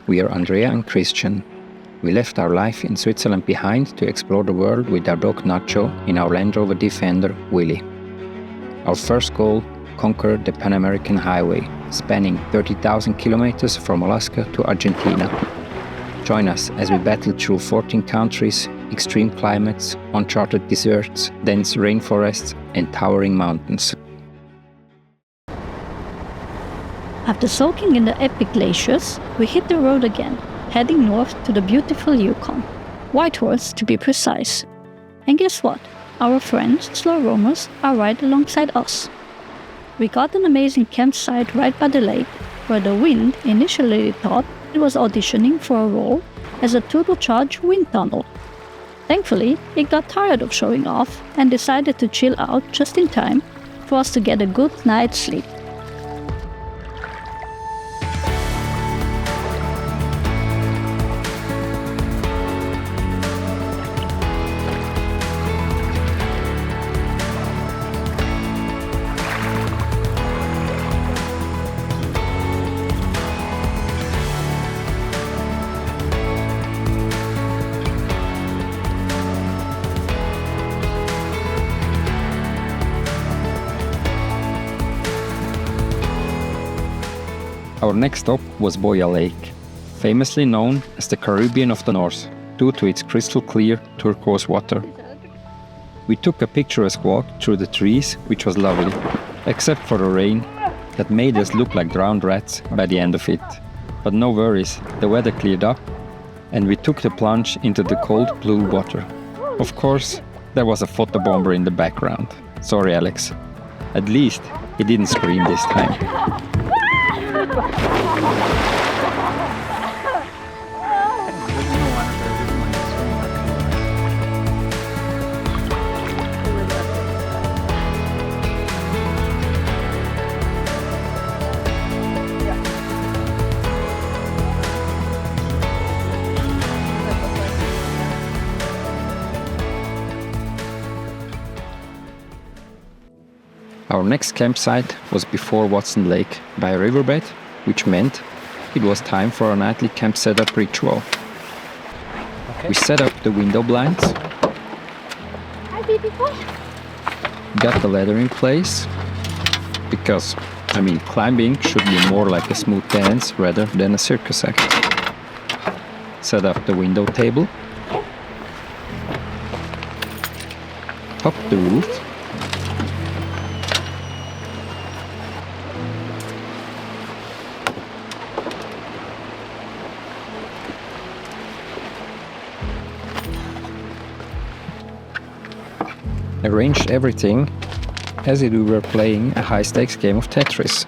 We are Andrea and Christian. We left our life in Switzerland behind to explore the world with our dog Nacho in our Land Rover Defender, Willy. Our first goal, conquer the Pan American Highway, spanning 30,000 kilometers from Alaska to Argentina. Join us as we battle through 14 countries, extreme climates, uncharted deserts, dense rainforests, and towering mountains. After soaking in the epic glaciers, we hit the road again, heading north to the beautiful Yukon, Whitehorse to be precise. And guess what? Our friends, slow roamers, are right alongside us. We got an amazing campsite right by the lake, where the wind initially thought it was auditioning for a role as a turbocharged wind tunnel. Thankfully, it got tired of showing off and decided to chill out just in time for us to get a good night's sleep. Our next stop was Boya Lake, famously known as the Caribbean of the North due to its crystal clear turquoise water. We took a picturesque walk through the trees, which was lovely, except for the rain that made us look like drowned rats by the end of it. But no worries, the weather cleared up and we took the plunge into the cold blue water. Of course, there was a photobomber in the background. Sorry, Alex. At least he didn't scream this time. Our next campsite was before Watson Lake by a riverbed, which meant it was time for a nightly camp setup ritual. Okay. We set up the window blinds, got the ladder in place, because, climbing should be more like a smooth dance rather than a circus act. Set up the window table, topped the roof, arranged everything as if we were playing a high-stakes game of Tetris.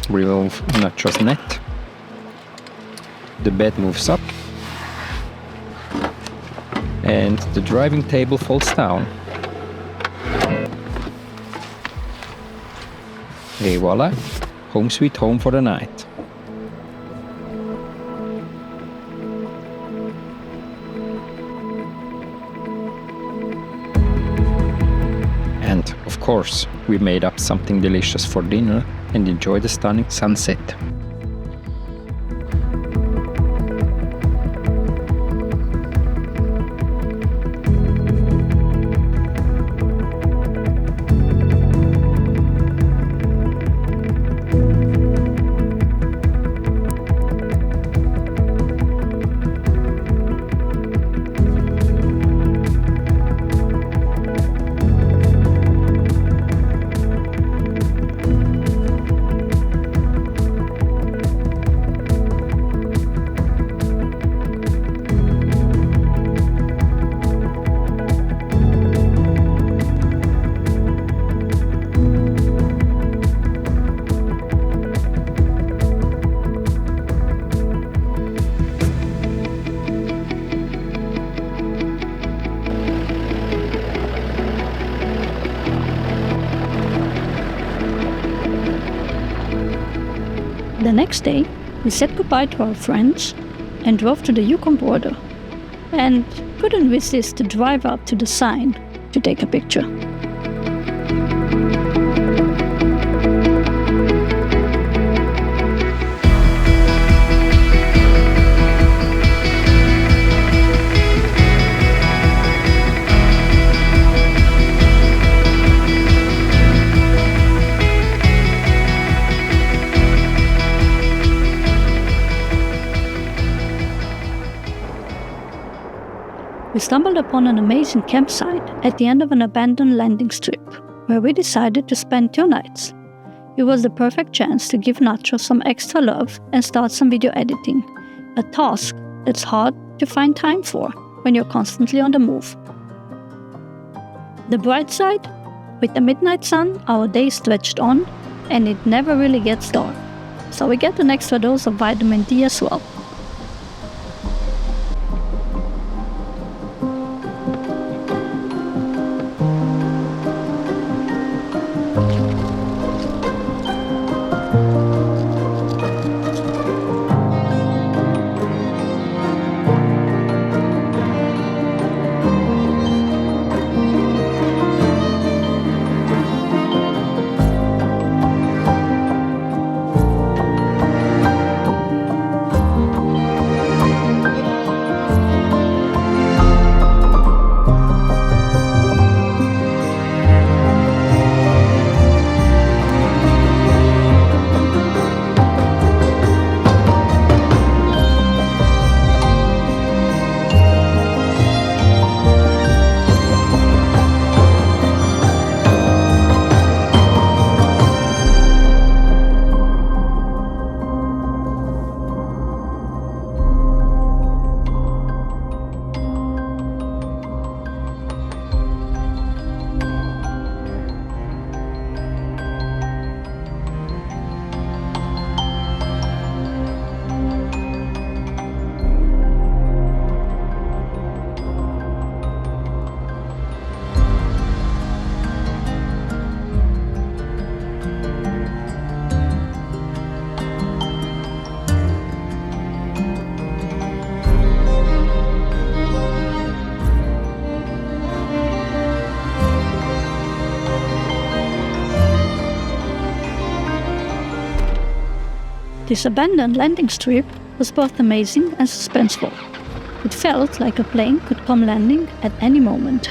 Remove Nacho's net. The bed moves up. And the driving table falls down. Et voila, home sweet home for the night. And, of course, we made up something delicious for dinner and enjoyed the stunning sunset. The next day, we said goodbye to our friends and drove to the Yukon border, and couldn't resist to drive up to the sign to take a picture. We stumbled upon an amazing campsite at the end of an abandoned landing strip, where we decided to spend 2 nights. It was the perfect chance to give Nacho some extra love and start some video editing, a task that's hard to find time for when you're constantly on the move. The bright side? With the midnight sun, our day stretched on, and it never really gets dark, so we get an extra dose of vitamin D as well. This abandoned landing strip was both amazing and suspenseful. It felt like a plane could come landing at any moment.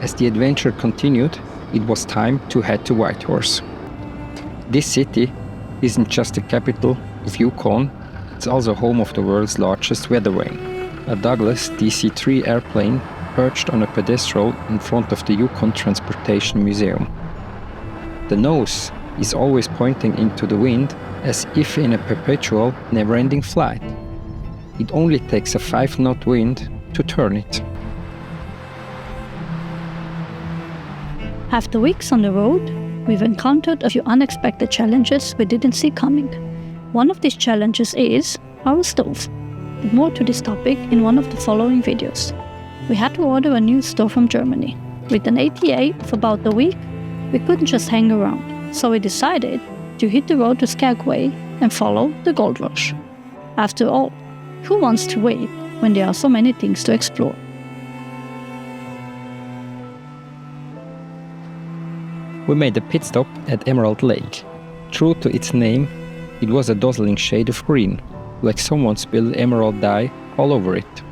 As the adventure continued, it was time to head to Whitehorse. This city isn't just the capital of Yukon, it's also home of the world's largest weather vane, a Douglas DC-3 airplane perched on a pedestal in front of the Yukon Transportation Museum. The nose is always pointing into the wind as if in a perpetual, never-ending flight. It only takes a 5-knot wind to turn it. After weeks on the road, we've encountered a few unexpected challenges we didn't see coming. One of these challenges is our stove. But more to this topic in one of the following videos. We had to order a new stove from Germany. With an ATA of about a week, we couldn't just hang around, so we decided to hit the road to Skagway and follow the gold rush. After all, who wants to wait when there are so many things to explore? We made a pit stop at Emerald Lake. True to its name, it was a dazzling shade of green, like someone spilled emerald dye all over it.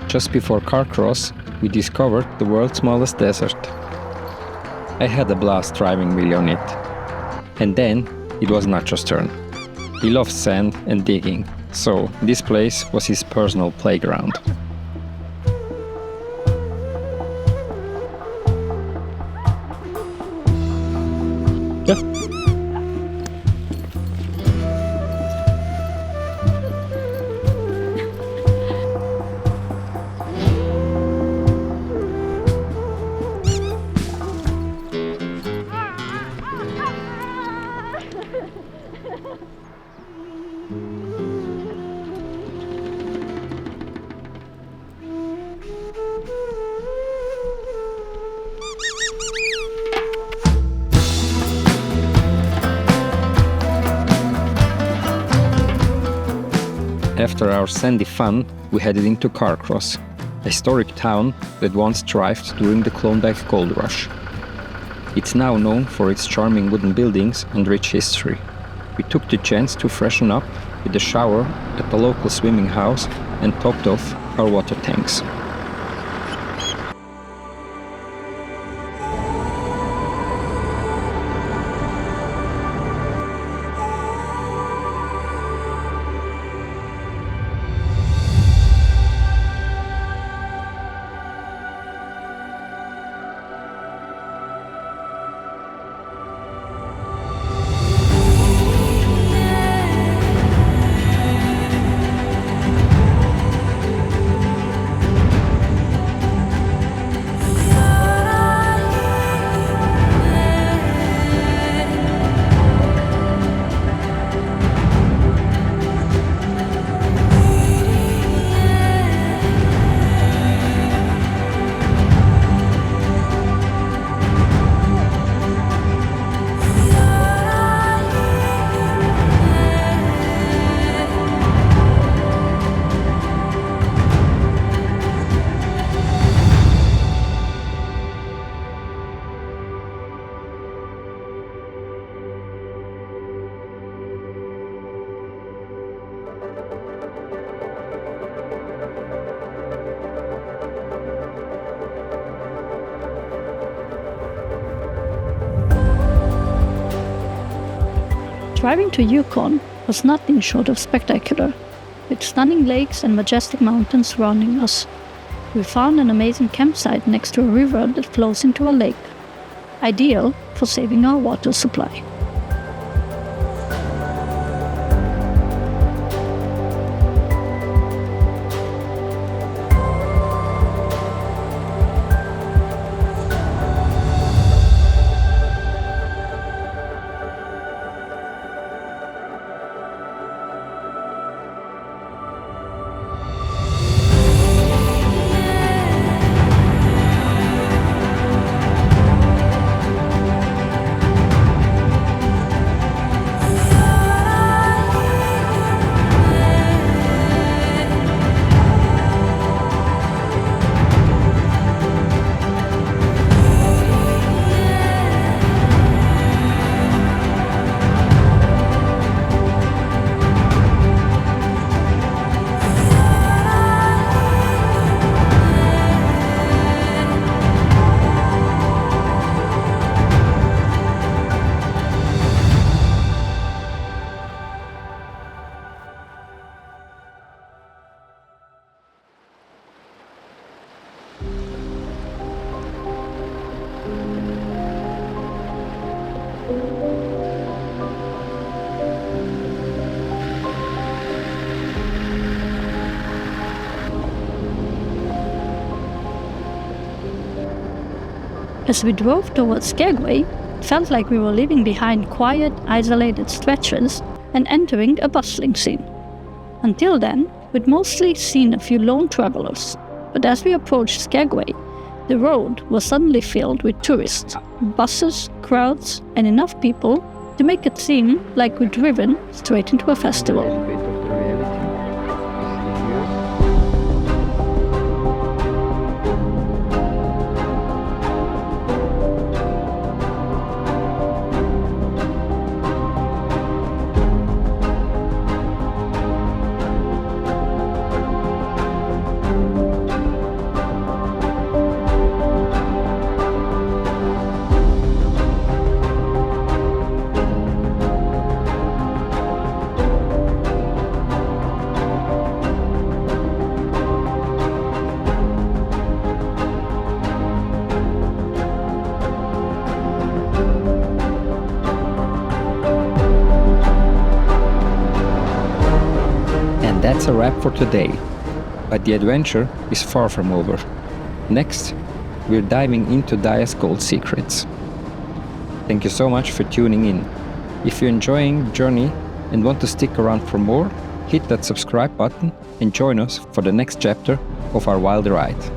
Just before Carcross, we discovered the world's smallest desert. I had a blast driving Willie on it. And then it was Nacho's turn. He loves sand and digging, so this place was his personal playground. After our sandy fun, we headed into Carcross, a historic town that once thrived during the Klondike Gold Rush. It's now known for its charming wooden buildings and rich history. We took the chance to freshen up with a shower at the local swimming house and topped off our water tanks. Driving to Yukon was nothing short of spectacular. With stunning lakes and majestic mountains surrounding us, we found an amazing campsite next to a river that flows into a lake, ideal for saving our water supply. As we drove towards Skagway, it felt like we were leaving behind quiet, isolated stretches and entering a bustling scene. Until then, we'd mostly seen a few lone travelers, but as we approached Skagway, the road was suddenly filled with tourists, buses, crowds, and enough people to make it seem like we'd driven straight into a festival. That's a wrap for today, but the adventure is far from over. Next, we're diving into Dyea's gold secrets. Thank you so much for tuning in. If you're enjoying the journey and want to stick around for more, hit that subscribe button and join us for the next chapter of our wild ride.